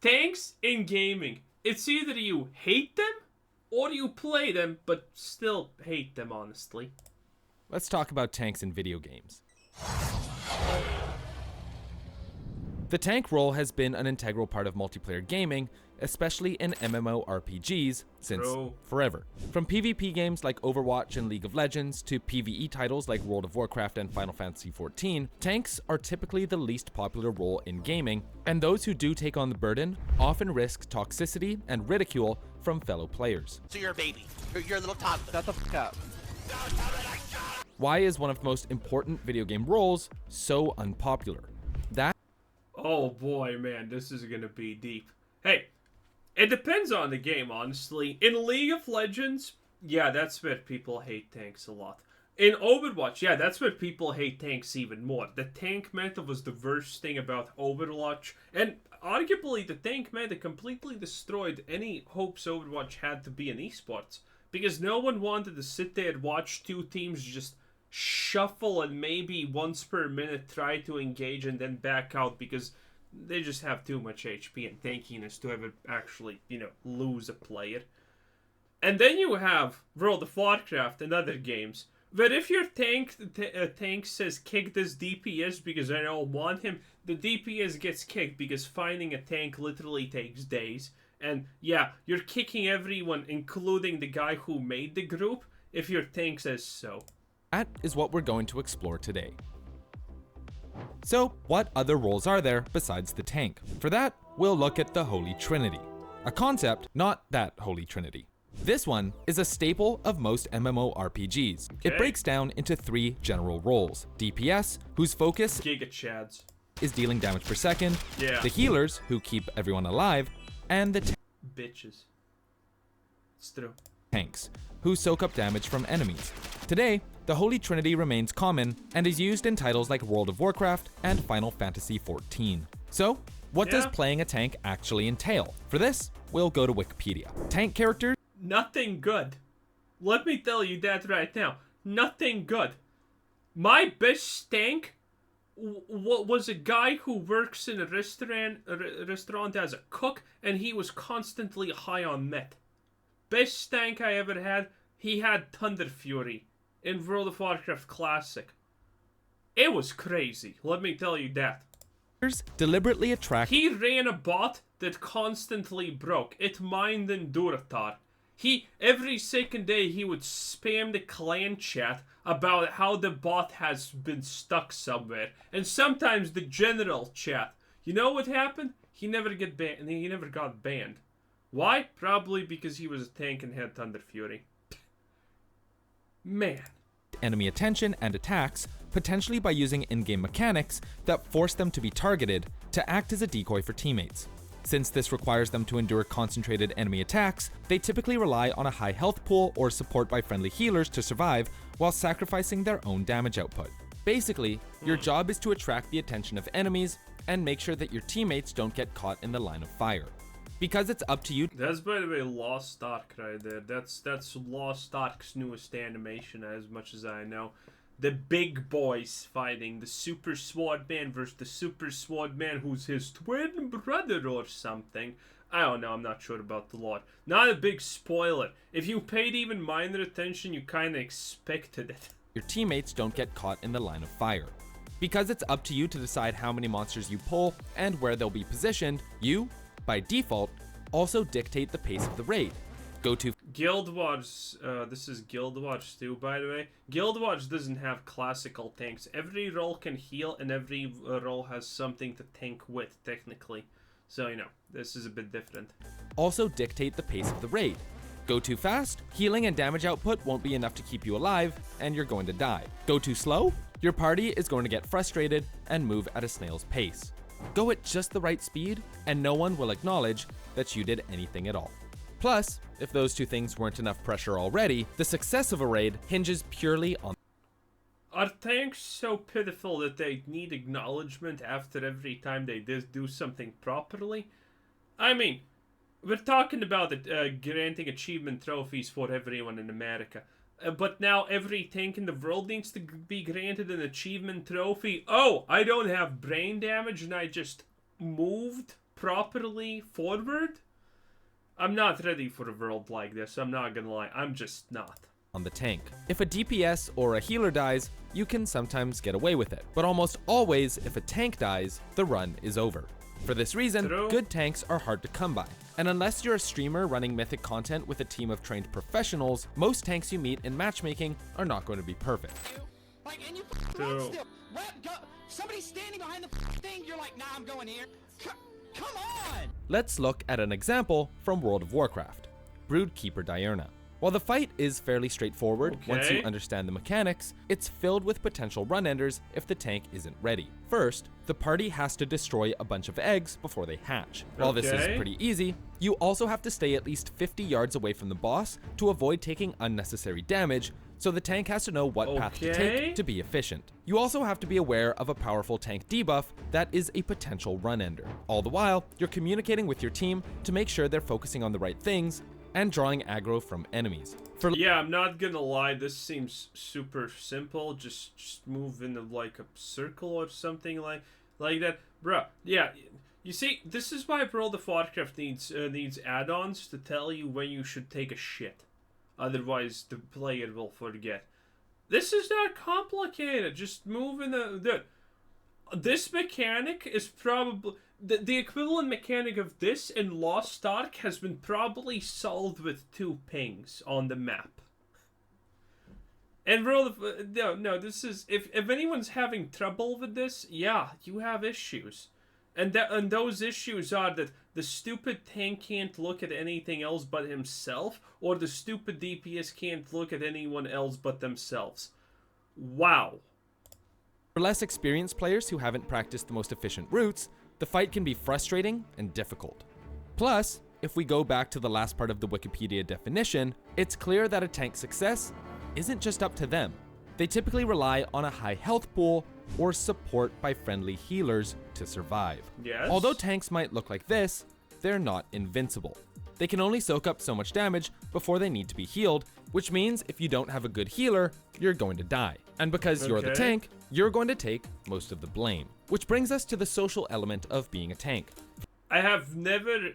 Tanks in gaming. It's either you hate them or you play them, but still hate them, honestly. Let's talk about tanks in video games. The tank role has been an integral part of multiplayer gaming, especially in MMORPGs, since forever. From PvP games like Overwatch and League of Legends to PvE titles like World of Warcraft and Final Fantasy XIV, tanks are typically the least popular role in gaming, and those who do take on the burden often risk toxicity and ridicule from fellow players. So you're a baby. You're a little toddler. Shut the fuck up. Why is one of the most important video game roles so unpopular? Oh boy, man, this is gonna be deep. Hey, it depends on the game, honestly. In League of Legends, yeah, that's where people hate tanks a lot. In Overwatch, yeah, that's where people hate tanks even more. The tank meta was the worst thing about Overwatch, and arguably the tank meta completely destroyed any hopes Overwatch had to be an esports. Because no one wanted to sit there and watch two teams just shuffle and maybe once per minute try to engage and then back out because they just have too much HP and tankiness to ever actually, lose a player. And then you have World of Warcraft and other games where if your tank says kick this DPS because I don't want him, the DPS gets kicked because finding a tank literally takes days. And yeah, you're kicking everyone, including the guy who made the group, if your tank says so. That is what we're going to explore today. So, what other roles are there besides the tank? For that, we'll look at the Holy Trinity. A concept, not that Holy Trinity. This one is a staple of most MMORPGs. Okay. It breaks down into three general roles. DPS, whose focus Giga Chads. is dealing damage per second. Yeah. The healers, who keep everyone alive. And the Bitches. It's true. tanks, who soak up damage from enemies. Today, the Holy Trinity remains common and is used in titles like World of Warcraft and Final Fantasy XIV. So, what does playing a tank actually entail? For this, we'll go to Wikipedia. Tank characters. Nothing good. Let me tell you that right now. Nothing good. My best tank was a guy who works in a restaurant as a cook, and he was constantly high on meth. Best tank I ever had, he had Thunder Fury in World of Warcraft Classic. It was crazy, let me tell you that. Deliberately attract. He ran a bot that constantly broke. It mined in Duratar. Every second day he would spam the clan chat about how the bot has been stuck somewhere. And sometimes the general chat. You know what happened? He never got banned. Why? Probably because he was a tank and had Thunder Fury. Man. Enemy attention and attacks, potentially by using in-game mechanics that force them to be targeted to act as a decoy for teammates. Since this requires them to endure concentrated enemy attacks, they typically rely on a high health pool or support by friendly healers to survive while sacrificing their own damage output. Basically, your job is to attract the attention of enemies and make sure that your teammates don't get caught in the line of fire. Because it's up to you. That's, by the way, Lost Ark right there. That's Lost Ark's newest animation, as much as I know. The big boys fighting the Super Swordman versus the Super Swordman who's his twin brother or something. I don't know, I'm not sure about the lore. Not a big spoiler. If you paid even minor attention, you kinda expected it. Your teammates don't get caught in the line of fire. Because it's up to you to decide how many monsters you pull and where they'll be positioned, you, by default, also dictate the pace of the raid. Go to Guild Wars, this is Guild Wars 2, by the way. Guild Wars doesn't have classical tanks. Every role can heal, and every role has something to tank with, technically. So, this is a bit different. Also dictate the pace of the raid. Go too fast, healing and damage output won't be enough to keep you alive, and you're going to die. Go too slow, your party is going to get frustrated and move at a snail's pace. Go at just the right speed, and no one will acknowledge that you did anything at all. Plus, if those two things weren't enough pressure already, the success of a raid hinges purely on. Are tanks so pitiful that they need acknowledgement after every time they do something properly? I mean, we're talking about granting achievement trophies for everyone in America. But now every tank in the world needs to be granted an achievement trophy. Oh, I don't have brain damage and I just moved properly forward, I'm not ready for a world like this. I'm not gonna lie. I'm just not. On the tank. If a DPS or a healer dies, you can sometimes get away with it. But almost always, if a tank dies, the run is over. For this reason, good tanks are hard to come by. And unless you're a streamer running mythic content with a team of trained professionals, most tanks you meet in matchmaking are not going to be perfect. Like, and you still. Somebody's standing behind the thing. You're like, nah, I'm going here. Come on! Let's look at an example from World of Warcraft. Broodkeeper Diurna. While the fight is fairly straightforward once you understand the mechanics, it's filled with potential run-enders if the tank isn't ready. First, the party has to destroy a bunch of eggs before they hatch. While this is pretty easy, you also have to stay at least 50 yards away from the boss to avoid taking unnecessary damage, so the tank has to know what path to take to be efficient. You also have to be aware of a powerful tank debuff that is a potential run-ender. All the while, you're communicating with your team to make sure they're focusing on the right things and drawing aggro from enemies. Yeah, I'm not gonna lie, this seems super simple. Just move into like a circle or something like that. Bruh, yeah, you see, this is why World of Warcraft needs add-ons to tell you when you should take a shit. Otherwise, the player will forget. This is not complicated. Just move in the... This mechanic is probably... The equivalent mechanic of this in Lost Ark has been probably solved with 2 pings on the map. And World of... No, this is... If anyone's having trouble with this, yeah, you have issues. And those issues are that the stupid tank can't look at anything else but himself, or the stupid DPS can't look at anyone else but themselves. Wow. For less experienced players who haven't practiced the most efficient routes, the fight can be frustrating and difficult. Plus, if we go back to the last part of the Wikipedia definition, it's clear that a tank's success isn't just up to them. They typically rely on a high health pool or support by friendly healers to survive. Yes. Although tanks might look like this, they're not invincible. They can only soak up so much damage before they need to be healed, which means if you don't have a good healer, you're going to die. And because you're the tank, you're going to take most of the blame. Which brings us to the social element of being a tank. I have never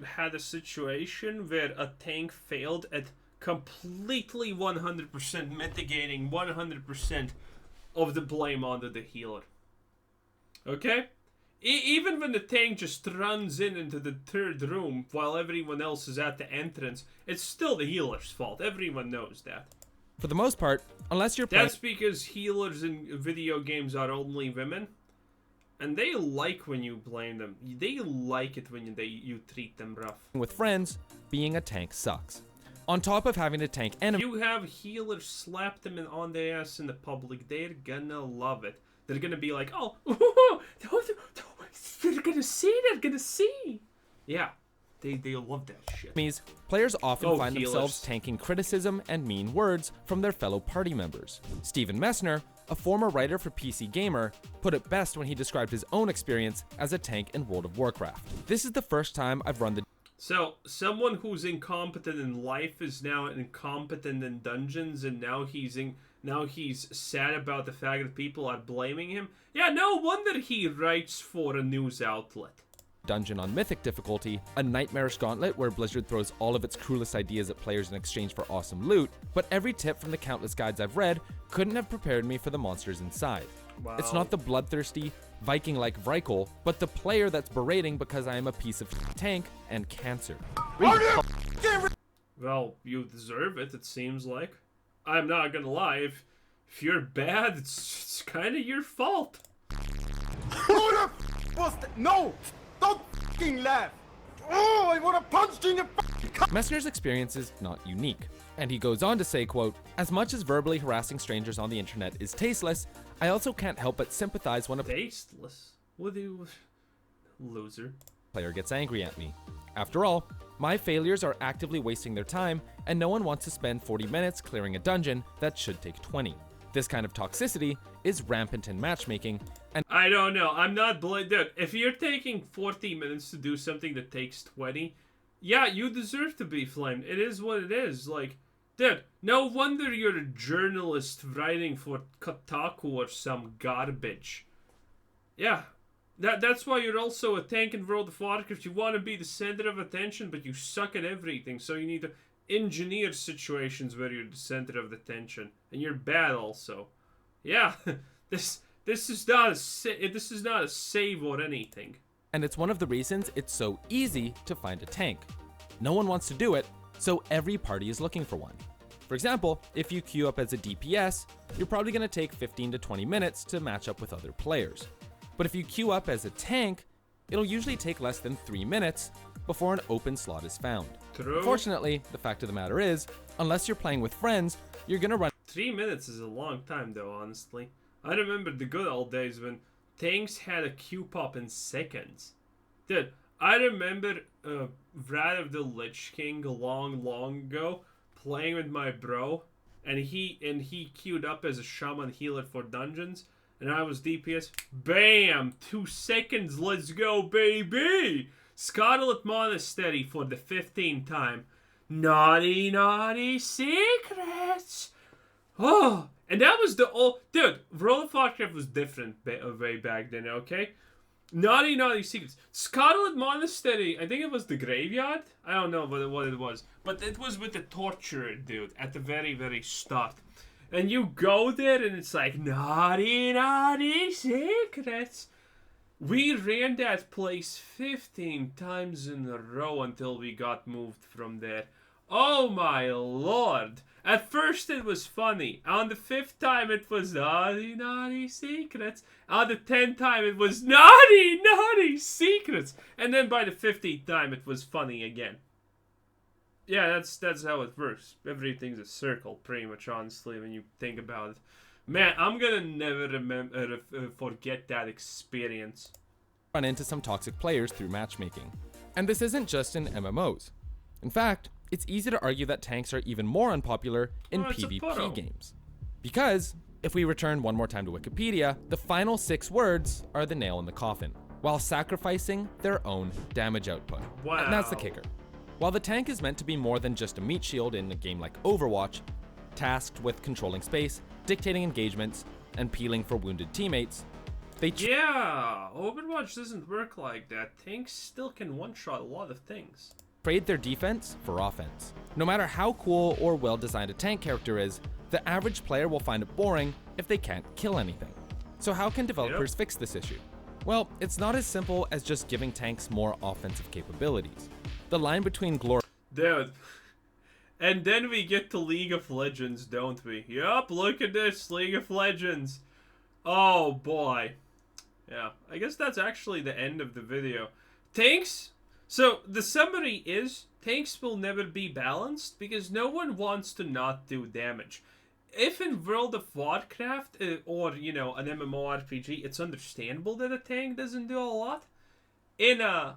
had a situation where a tank failed at completely 100% mitigating 100% of the blame onto the healer. Okay? Even when the tank just runs into the third room while everyone else is at the entrance, it's still the healer's fault. Everyone knows that. For the most part, unless you're That's because healers in video games are only women. And they like when you blame them. They like it when you treat them rough. With friends, being a tank sucks. On top of having to tank enemies, you have healers slap them on the ass in the public, they're gonna love it. They're gonna be like, oh, they're gonna see. Yeah, they love that shit. Players often find themselves tanking criticism and mean words from their fellow party members. Steven Messner, a former writer for PC Gamer, put it best when he described his own experience as a tank in World of Warcraft. This is the first time I've run the... So, someone who's incompetent in life is now incompetent in dungeons, and now he's sad about the fact that people are blaming him? Yeah, no wonder he writes for a news outlet. Dungeon on Mythic difficulty, a nightmarish gauntlet where Blizzard throws all of its cruelest ideas at players in exchange for awesome loot, but every tip from the countless guides I've read couldn't have prepared me for the monsters inside. Wow. It's not the bloodthirsty, Viking-like Vrykul, but the player that's berating because I am a piece of tank and cancer. Well, you deserve it, it seems like. I'm not gonna lie, if you're bad, it's kind of your fault. Who the was that? No! Don't fucking laugh! Oh, I wanna punch you in the Messner's experience is not unique, and he goes on to say, quote, "As much as verbally harassing strangers on the internet is tasteless, I also can't help but sympathize when a tasteless? What do you... loser. Player gets angry at me. After all, my failures are actively wasting their time, and no one wants to spend 40 minutes clearing a dungeon that should take 20. This kind of toxicity is rampant in matchmaking, and I don't know, I'm not dude, if you're taking 40 minutes to do something that takes 20, yeah, you deserve to be flamed. It is what it is. Like, dude, no wonder you're a journalist writing for Kotaku or some garbage. Yeah, That's why you're also a tank in World of Warcraft. You want to be the center of attention, but you suck at everything. So you need to engineer situations where you're the center of attention, and you're bad also. Yeah, this is not a save or anything. And it's one of the reasons it's so easy to find a tank. No one wants to do it, so every party is looking for one. For example, if you queue up as a DPS, you're probably going to take 15 to 20 minutes to match up with other players. But if you queue up as a tank, it'll usually take less than 3 minutes before an open slot is found. True. Fortunately, the fact of the matter is, unless you're playing with friends, you're going to run 3 minutes is a long time though, honestly. I remember the good old days when tanks had a queue pop in seconds. Dude, I remember Wrath of the Lich King long ago playing with my bro, and he queued up as a shaman healer for dungeons, and I was DPS. Bam! 2 seconds, let's go, baby! Scarlet Monastery for the 15th time. Naughty secrets! Oh! And that was the old... Dude, World of Warcraft was different way back then, okay? Naughty secrets. Scarlet Monastery, I think it was the graveyard? I don't know what it was. But it was with the torturer dude at the very start. And you go there and it's like, naughty secrets. We ran that place 15 times in a row until we got moved from there. Oh my lord. At first it was funny. On the 5th time it was naughty secrets. On the 10th time it was naughty secrets. And then by the 50th time it was funny again. Yeah, that's how it works. Everything's a circle, pretty much, honestly, when you think about it. Man, I'm gonna never forget that experience. Run into some toxic players through matchmaking. And this isn't just in MMOs. In fact, it's easy to argue that tanks are even more unpopular in PvP games. Because, if we return one more time to Wikipedia, the final 6 words are the nail in the coffin, while sacrificing their own damage output. Wow. And that's the kicker. While the tank is meant to be more than just a meat shield in a game like Overwatch, tasked with controlling space, dictating engagements, and peeling for wounded teammates, yeah, Overwatch doesn't work like that. Tanks still can one-shot a lot of things. Trade their defense for offense. No matter how cool or well-designed a tank character is, the average player will find it boring if they can't kill anything. So how can developers fix this issue? Well, it's not as simple as just giving tanks more offensive capabilities. The line between glory... Dude. And then we get to League of Legends, don't we? Yup, look at this, League of Legends. Oh boy. Yeah, I guess that's actually the end of the video. Tanks... So, the summary is, tanks will never be balanced because no one wants to not do damage. If in World of Warcraft, or, you know, an mmorpg, it's understandable that a tank doesn't do a lot. In a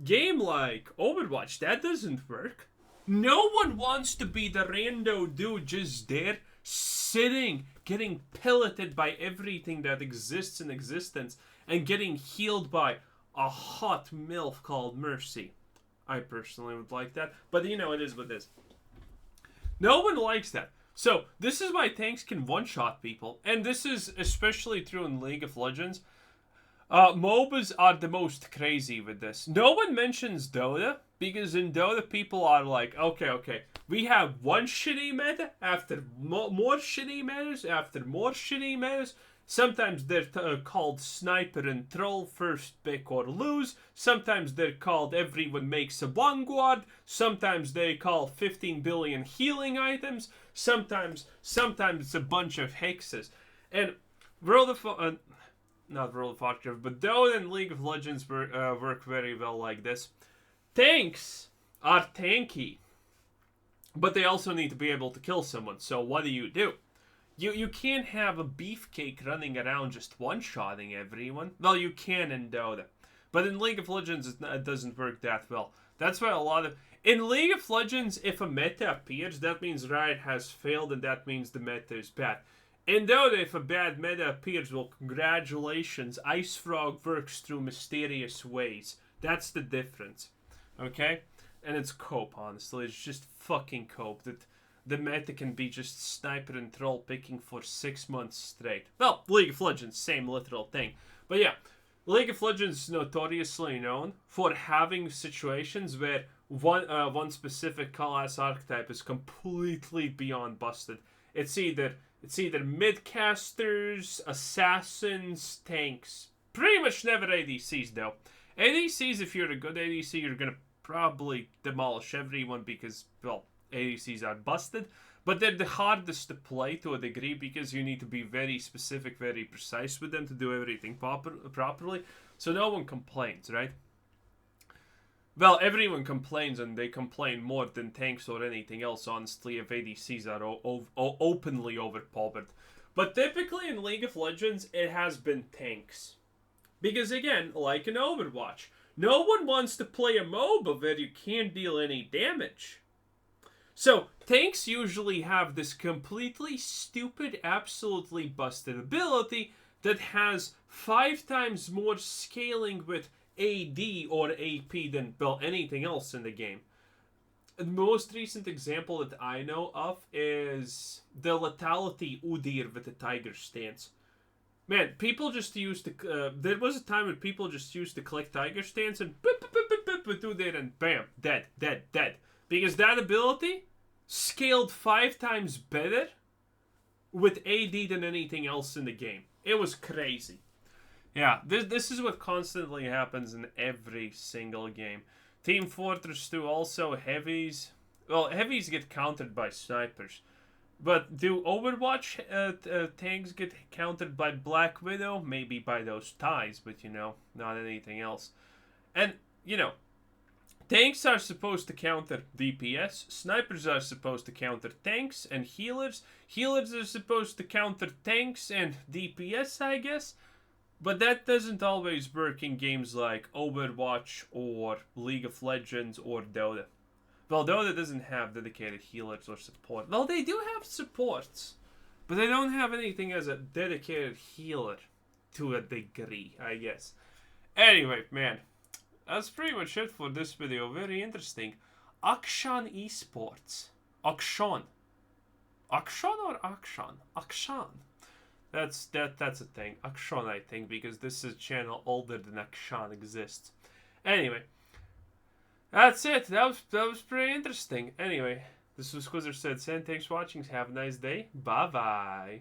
game like Overwatch, that doesn't work. No one wants to be the rando dude just there, sitting, getting pelleted by everything that exists in existence, and getting healed by a hot MILF called Mercy. I personally would like that, but you know, it is what it is. No one likes that. So, this is why tanks can one-shot people, and this is especially true in League of Legends. MOBAs are the most crazy with this. No one mentions Dota, because in Dota people are like, okay, we have one shitty meta after more shitty metas after more shitty metas. Sometimes they're called Sniper and Troll, first pick or lose. Sometimes they're called Everyone Makes a Vanguard. Sometimes they call 15 billion healing items. Sometimes it's a bunch of hexes. And not World of Warcraft, but Dota and League of Legends work very well like this. Tanks are tanky, but they also need to be able to kill someone. So what do? You can't have a beefcake running around just one-shotting everyone. Well, you can in Dota. But in League of Legends, it doesn't work that well. That's why in League of Legends, if a meta appears, that means Riot has failed, and that means the meta is bad. In Dota, if a bad meta appears, well, congratulations. Ice Frog works through mysterious ways. That's the difference. Okay? And it's cope, honestly. It's just fucking cope. The meta can be just Sniper and Troll picking for 6 months straight. Well, League of Legends, same literal thing. But yeah, League of Legends is notoriously known for having situations where one specific class archetype is completely beyond busted. It's either midcasters, assassins, tanks. Pretty much never ADCs though. ADCs, if you're a good ADC, you're gonna probably demolish everyone because, well, ADCs are busted. But they're the hardest to play to a degree because you need to be very specific, very precise with them to do everything properly. So no one complains, right? Well, everyone complains, and they complain more than tanks or anything else, honestly, if ADCs are openly overpowered. But typically in League of Legends, it has been tanks. Because again, like in Overwatch, no one wants to play a MOBA where you can't deal any damage. So, tanks usually have this completely stupid, absolutely busted ability that has 5 times more scaling with AD or AP than, well, anything else in the game. The most recent example that I know of is the Lethality Udyr with the Tiger stance. Man, people just used to... there was a time when people just used to click Tiger stance and do that and bam, dead. Because that ability scaled 5 times better with AD than anything else in the game. It was crazy. Yeah, this is what constantly happens in every single game. Team Fortress 2 also, heavies. Well, heavies get countered by snipers. But do Overwatch tanks get countered by Black Widow? Maybe by those ties, but you know, not anything else. And, you know, tanks are supposed to counter DPS. Snipers are supposed to counter tanks and healers. Healers are supposed to counter tanks and DPS, I guess. But that doesn't always work in games like Overwatch or League of Legends or Dota. Well, Dota doesn't have dedicated healers or support. Well, they do have supports, but they don't have anything as a dedicated healer to a degree, I guess. Anyway, man, that's pretty much it for this video. Very interesting. Akshan Esports. Akshan. Akshan or Akshan? Akshan. That's a thing. Akshan, I think, because this is a channel older than Akshan exists. Anyway, that's it. That was pretty interesting. Anyway, this was Quizzer Said Sen. Thanks for watching. Have a nice day. Bye bye.